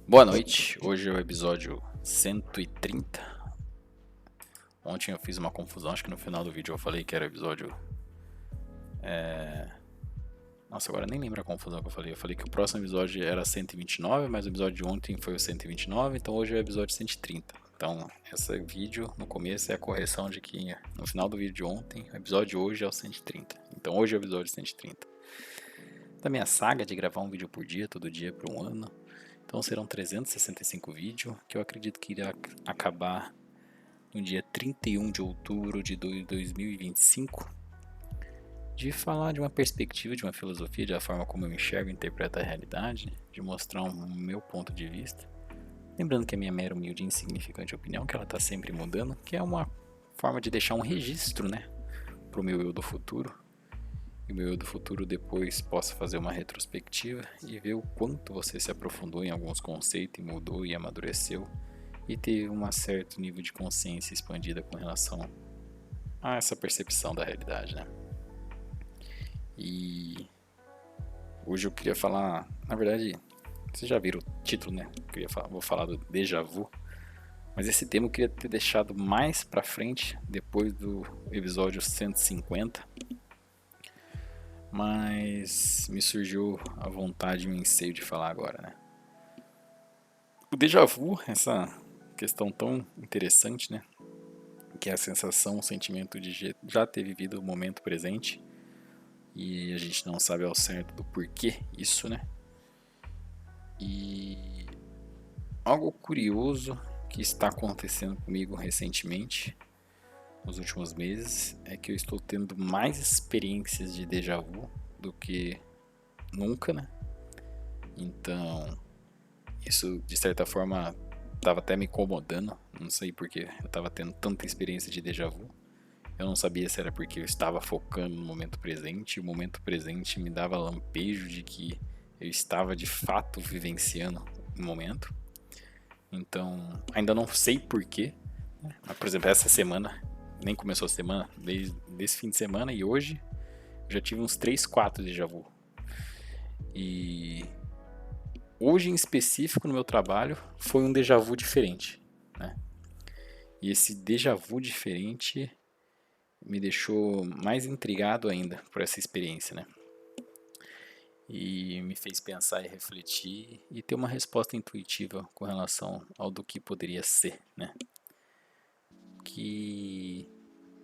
Boa noite, hoje é o episódio 130. Ontem eu fiz uma confusão, acho que no final do vídeo eu falei que era o episódio... Nossa, agora nem lembro a confusão que eu falei. Eu falei que o próximo episódio era 129, mas o episódio de ontem foi o 129, então hoje é o episódio 130. Então, esse vídeo no começo é a correção de que no final do vídeo de ontem, o episódio de hoje é o 130. Então hoje é o episódio 130. Da minha saga de gravar um vídeo por dia, todo dia por um ano. Então serão 365 vídeos, que eu acredito que irá acabar no dia 31 de outubro de 2025, de falar de uma perspectiva, de uma filosofia, da forma como eu enxergo e interpreto a realidade, de mostrar o meu ponto de vista. Lembrando que a minha mera, humilde e insignificante opinião, que ela está sempre mudando, que é uma forma de deixar um registro, né, para o meu eu do futuro. E o meu eu do futuro depois possa fazer uma retrospectiva e ver o quanto você se aprofundou em alguns conceitos e mudou e amadureceu e teve um certo nível de consciência expandida com relação a essa percepção da realidade, né? E hoje eu queria falar, na verdade, vocês já viram o título, né? Vou falar do déjà vu, mas esse tema eu queria ter deixado mais pra frente, depois do episódio 150, mas me surgiu a vontade e o anseio de falar agora, né? O déjà vu, essa questão tão interessante, né? Que é a sensação, o sentimento de já ter vivido o momento presente e a gente não sabe ao certo do porquê isso, né? E algo curioso que está acontecendo comigo recentemente, nos últimos meses, é que eu estou tendo mais experiências de déjà vu do que nunca, né? Então, isso de certa forma estava até me incomodando, não sei porque eu estava tendo tanta experiência de déjà vu. Eu não sabia se era porque eu estava focando no momento presente, e o momento presente me dava lampejo de que eu estava de fato vivenciando o momento. Então, ainda não sei porquê, né? Mas, por exemplo, essa semana, nem começou a semana, desde esse fim de semana e hoje, eu já tive uns 3, 4 déjà vu. E hoje em específico no meu trabalho foi um déjà vu diferente, né? E esse déjà vu diferente me deixou mais intrigado ainda por essa experiência, né? E me fez pensar e refletir e ter uma resposta intuitiva com relação ao do que poderia ser, né? Que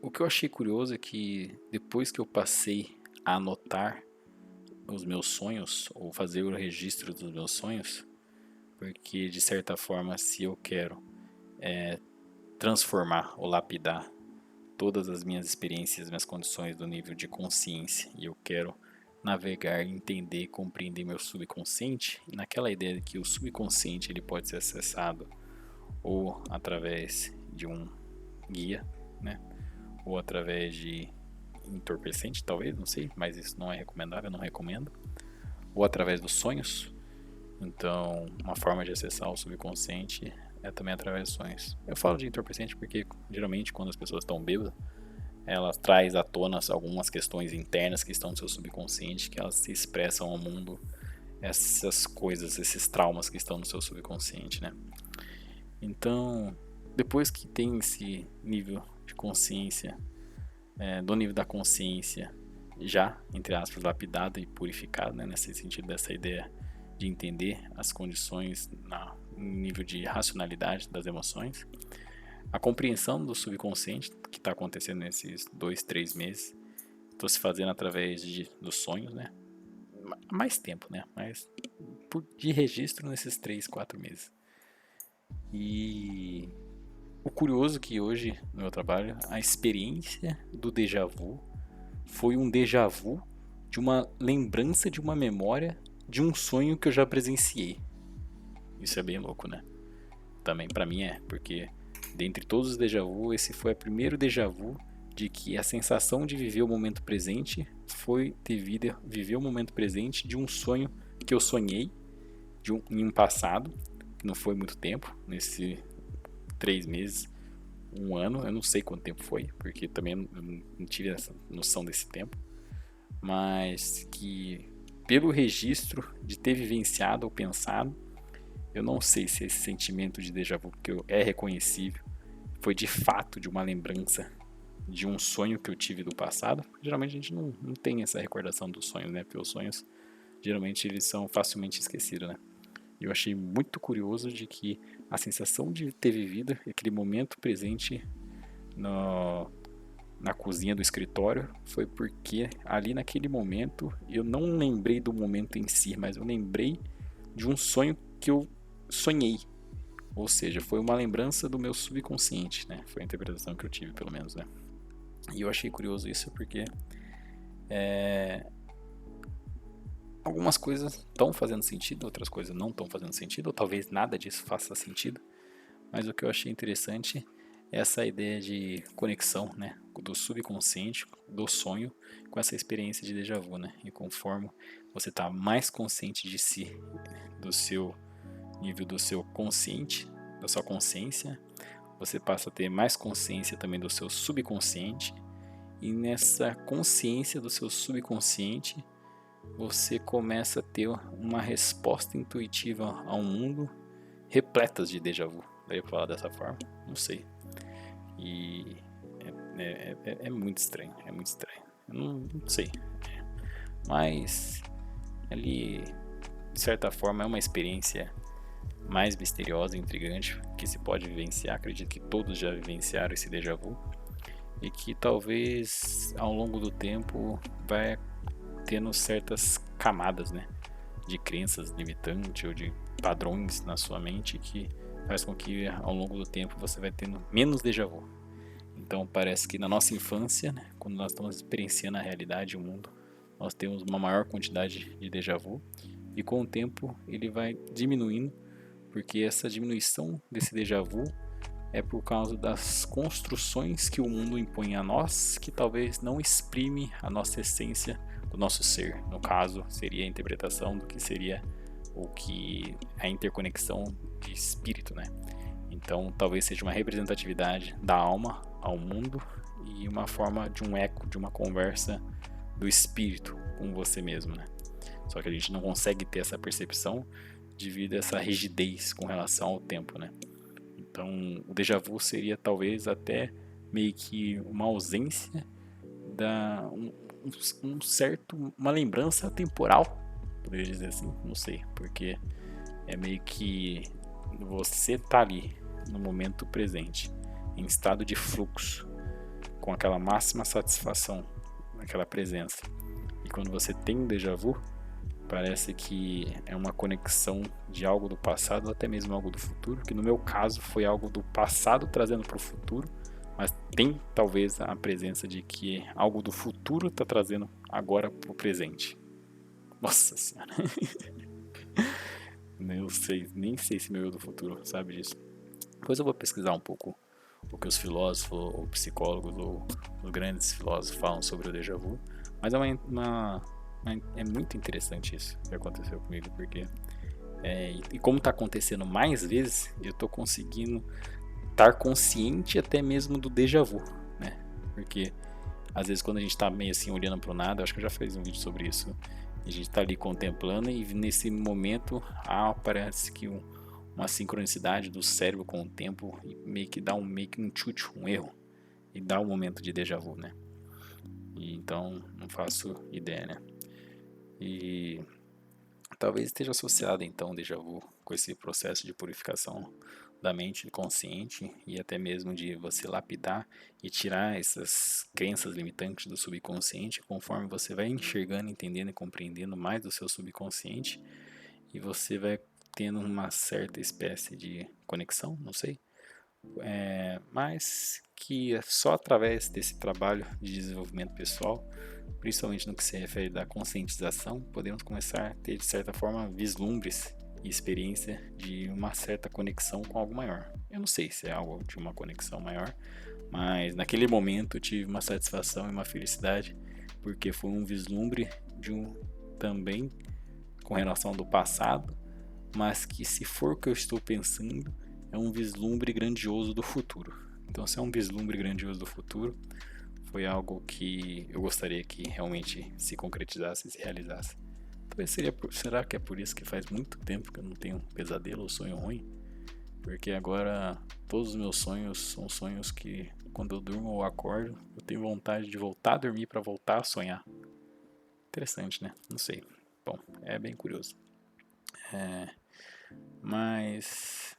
o que eu achei curioso é que depois que eu passei a anotar os meus sonhos ou fazer o registro dos meus sonhos, porque de certa forma, se eu quero transformar ou lapidar todas as minhas experiências, minhas condições do nível de consciência, e eu quero navegar, entender, compreender meu subconsciente, e naquela ideia de que o subconsciente ele pode ser acessado ou através de um guia, né? Ou através de entorpecente, talvez, não sei, mas isso não é recomendável, eu não recomendo. Ou através dos sonhos. Então, uma forma de acessar o subconsciente é também através dos sonhos. Eu falo de entorpecente porque geralmente quando as pessoas estão bêbadas, elas traz à tona algumas questões internas que estão no seu subconsciente, que elas se expressam ao mundo, essas coisas, esses traumas que estão no seu subconsciente, né? Então, depois que tem esse nível de consciência, do nível da consciência já, entre aspas, lapidado e purificado, né? Nesse sentido dessa ideia de entender as condições no nível de racionalidade das emoções, a compreensão do subconsciente que está acontecendo nesses 2, 3 meses, estou se fazendo através dos sonhos, né? Mais tempo, né? Mas de registro nesses 3, 4 meses. E o curioso é que hoje no meu trabalho a experiência do déjà vu foi um déjà vu de uma lembrança de uma memória de um sonho que eu já presenciei. Isso é bem louco, né? Também para mim porque dentre todos os déjà vu, esse foi o primeiro déjà vu de que a sensação de viver o momento presente foi devido a viver o momento presente de um sonho que eu sonhei em um passado, que não foi muito tempo, nesse 3 meses, um ano, eu não sei quanto tempo foi, porque também não tive essa noção desse tempo, mas que pelo registro de ter vivenciado ou pensado, Eu não sei se esse sentimento de déjà vu que é reconhecível foi de fato de uma lembrança de um sonho que eu tive do passado. Geralmente a gente não tem essa recordação dos sonhos, né? Porque os sonhos, geralmente, eles são facilmente esquecidos, né? E eu achei muito curioso de que a sensação de ter vivido aquele momento presente na cozinha do escritório foi porque ali naquele momento eu não lembrei do momento em si, mas eu lembrei de um sonho que eu sonhei. Ou seja, foi uma lembrança do meu subconsciente, né? Foi a interpretação que eu tive, pelo menos, né? E eu achei curioso isso porque algumas coisas estão fazendo sentido, outras coisas não estão fazendo sentido, ou talvez nada disso faça sentido. Mas o que eu achei interessante é essa ideia de conexão, né, do subconsciente, do sonho, com essa experiência de déjà vu, né? E conforme você está mais consciente de si, do seu nível do seu consciente, da sua consciência, você passa a ter mais consciência também do seu subconsciente. E nessa consciência do seu subconsciente, você começa a ter uma resposta intuitiva ao mundo repletas de déjà vu. Daí eu falar dessa forma? Não sei. E é muito estranho, é muito estranho. Eu não sei. Mas ali, de certa forma, é uma experiência mais misteriosa e intrigante que se pode vivenciar. Acredito que todos já vivenciaram esse déjà vu. E que talvez ao longo do tempo vai tendo certas camadas, né, de crenças limitantes ou de padrões na sua mente que faz com que ao longo do tempo você vai tendo menos déjà vu. Então parece que na nossa infância, né, quando nós estamos experienciando a realidade, o mundo, nós temos uma maior quantidade de déjà vu e com o tempo ele vai diminuindo, porque essa diminuição desse déjà vu é por causa das construções que o mundo impõe a nós, que talvez não exprime a nossa essência do nosso ser. No caso, seria a interpretação do que seria o que a interconexão de espírito, né? Então, talvez seja uma representatividade da alma ao mundo e uma forma de um eco, de uma conversa do espírito com você mesmo, né? Só que a gente não consegue ter essa percepção devido a essa rigidez com relação ao tempo, né? Então, o déjà vu seria talvez até meio que uma ausência da uma lembrança temporal, poderia dizer assim, não sei, porque é meio que você tá ali no momento presente, em estado de fluxo, com aquela máxima satisfação naquela presença. E quando você tem um déjà vu, parece que é uma conexão de algo do passado ou até mesmo algo do futuro, que no meu caso foi algo do passado trazendo para o futuro, mas tem talvez a presença de que algo do futuro está trazendo agora para o presente. Nossa senhora. Nem sei se meu eu do futuro sabe disso. Depois eu vou pesquisar um pouco o que os filósofos ou psicólogos ou os grandes filósofos falam sobre o déjà vu, mas é muito interessante isso que aconteceu comigo, porque e como está acontecendo mais vezes, eu estou conseguindo estar consciente até mesmo do déjà vu, né? Porque às vezes quando a gente está meio assim olhando para o nada, acho que eu já fiz um vídeo sobre isso, a gente está ali contemplando e nesse momento parece que uma sincronicidade do cérebro com o tempo e meio que dá um chute, um erro, e dá um momento de déjà vu, né? E então não faço ideia, né? E talvez esteja associado então o déjà vu com esse processo de purificação da mente consciente e até mesmo de você lapidar e tirar essas crenças limitantes do subconsciente conforme você vai enxergando, entendendo e compreendendo mais do seu subconsciente, e você vai tendo uma certa espécie de conexão, não sei, mas que é só através desse trabalho de desenvolvimento pessoal, principalmente no que se refere à conscientização, podemos começar a ter de certa forma vislumbres e experiência de uma certa conexão com algo maior. Eu não sei se é algo de uma conexão maior, mas naquele momento eu tive uma satisfação e uma felicidade, porque foi um vislumbre de também com relação do passado, mas que, se for o que eu estou pensando, é um vislumbre grandioso do futuro. Então, se é um vislumbre grandioso do futuro, foi algo que eu gostaria que realmente se concretizasse e se realizasse. Talvez será que é por isso que faz muito tempo que eu não tenho um pesadelo ou sonho ruim? Porque agora todos os meus sonhos são sonhos que quando eu durmo ou acordo, eu tenho vontade de voltar a dormir para voltar a sonhar. Interessante, né? Não sei. Bom, é bem curioso. Mas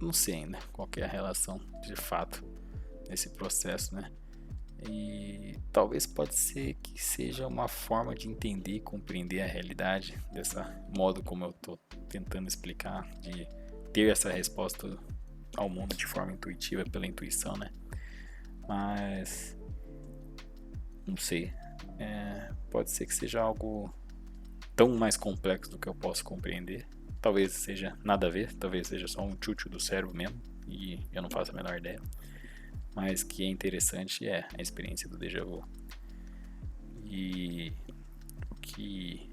não sei ainda qual que é a relação de fato nesse processo, né? E talvez pode ser que seja uma forma de entender e compreender a realidade dessa modo como eu estou tentando explicar, de ter essa resposta ao mundo de forma intuitiva pela intuição, né? Mas não sei, pode ser que seja algo tão mais complexo do que eu posso compreender. Talvez seja nada a ver, talvez seja só um tchutchu do cérebro mesmo e eu não faço a menor ideia. Mas que é interessante é a experiência do déjà vu. E o que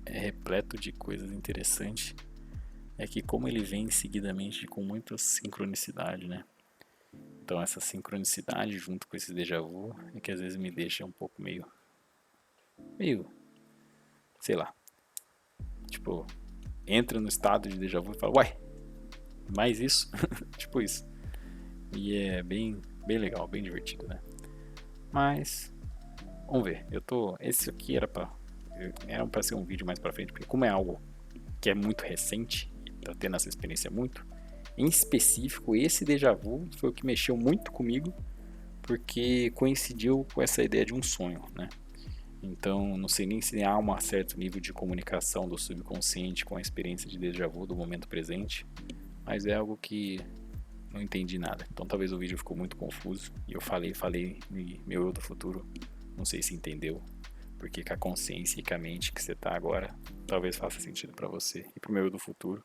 é repleto de coisas interessantes é que como ele vem seguidamente com muita sincronicidade, né? Então essa sincronicidade junto com esse déjà vu é que às vezes me deixa um pouco meio, sei lá, tipo, entra no estado de déjà vu e fala, uai, mais isso? Tipo isso. E é bem legal, bem divertido, né? Mas vamos ver. Esse aqui era para ser um vídeo mais para frente, porque como é algo que é muito recente, e tá tendo essa experiência muito, em específico esse déjà vu foi o que mexeu muito comigo, porque coincidiu com essa ideia de um sonho, né? Então, não sei nem se há um certo nível de comunicação do subconsciente com a experiência de déjà vu do momento presente, mas é algo que não entendi nada. Então, talvez o vídeo ficou muito confuso e eu falei, e meu eu do futuro, não sei se entendeu, porque com a consciência e com a mente que você está agora, talvez faça sentido para você e para o meu eu do futuro.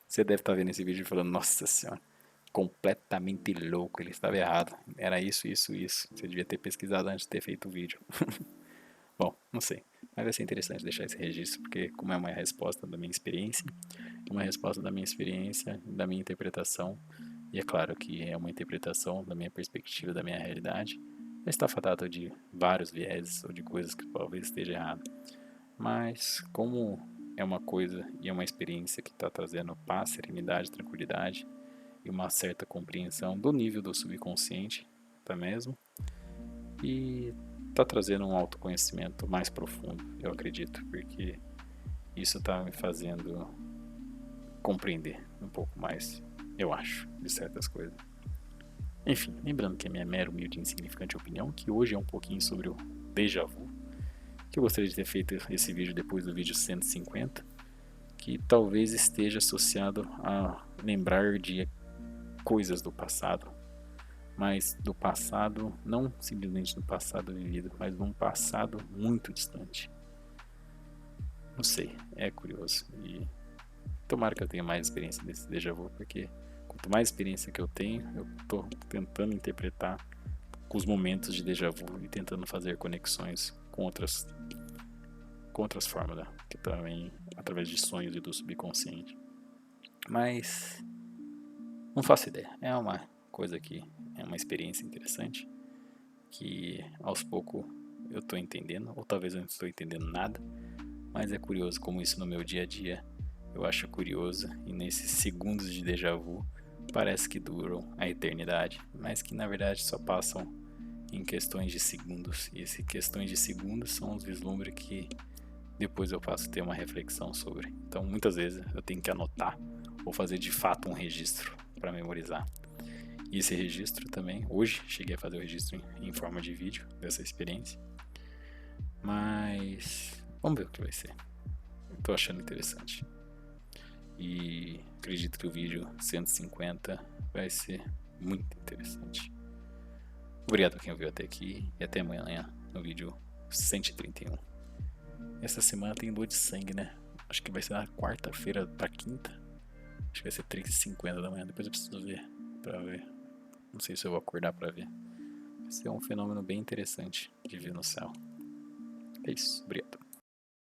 Você deve estar vendo esse vídeo e falando, nossa senhora, completamente louco, ele estava errado. Era isso, isso, isso. Você devia ter pesquisado antes de ter feito o vídeo. Bom, não sei. Mas vai ser interessante deixar esse registro, porque como é uma resposta da minha experiência, da minha interpretação, e é claro que é uma interpretação da minha perspectiva, da minha realidade, está fadado de vários vieses ou de coisas que talvez esteja errado. Mas como é uma coisa e é uma experiência que está trazendo paz, serenidade, tranquilidade e uma certa compreensão do nível do subconsciente, tá mesmo? E está trazendo um autoconhecimento mais profundo, eu acredito, porque isso está me fazendo compreender um pouco mais, eu acho, de certas coisas. Enfim, lembrando que a minha mera, humilde e insignificante opinião, que hoje é um pouquinho sobre o déjà vu, que eu gostaria de ter feito esse vídeo depois do vídeo 150, que talvez esteja associado a lembrar de coisas do passado, mas do passado, não simplesmente do passado vivido, mas de um passado muito distante. Não sei, é curioso e tomara que eu tenha mais experiência desse déjà vu, porque quanto mais experiência que eu tenho, eu estou tentando interpretar com os momentos de déjà vu e tentando fazer conexões com outras formas, né? Que também através de sonhos e do subconsciente. Mas não faço ideia. É uma coisa que é uma experiência interessante que aos poucos eu estou entendendo, ou talvez eu não estou entendendo nada, mas é curioso como isso no meu dia a dia eu acho curioso e nesses segundos de déjà vu parece que duram a eternidade, mas que na verdade só passam em questões de segundos, e essas questões de segundos são os vislumbres que depois eu passo a ter uma reflexão sobre. Então muitas vezes eu tenho que anotar ou fazer de fato um registro para memorizar. E esse registro também, hoje cheguei a fazer o registro em forma de vídeo dessa experiência, mas vamos ver o que vai ser. Estou achando interessante. E acredito que o vídeo 150 vai ser muito interessante. Obrigado a quem ouviu até aqui e até amanhã no vídeo 131. Essa semana tem lua de sangue, né? Acho que vai ser na quarta-feira pra quinta. Acho que vai ser 3h50 da manhã. Depois eu preciso ver pra ver. Não sei se eu vou acordar pra ver. Vai ser um fenômeno bem interessante de ver no céu. É isso. Obrigado.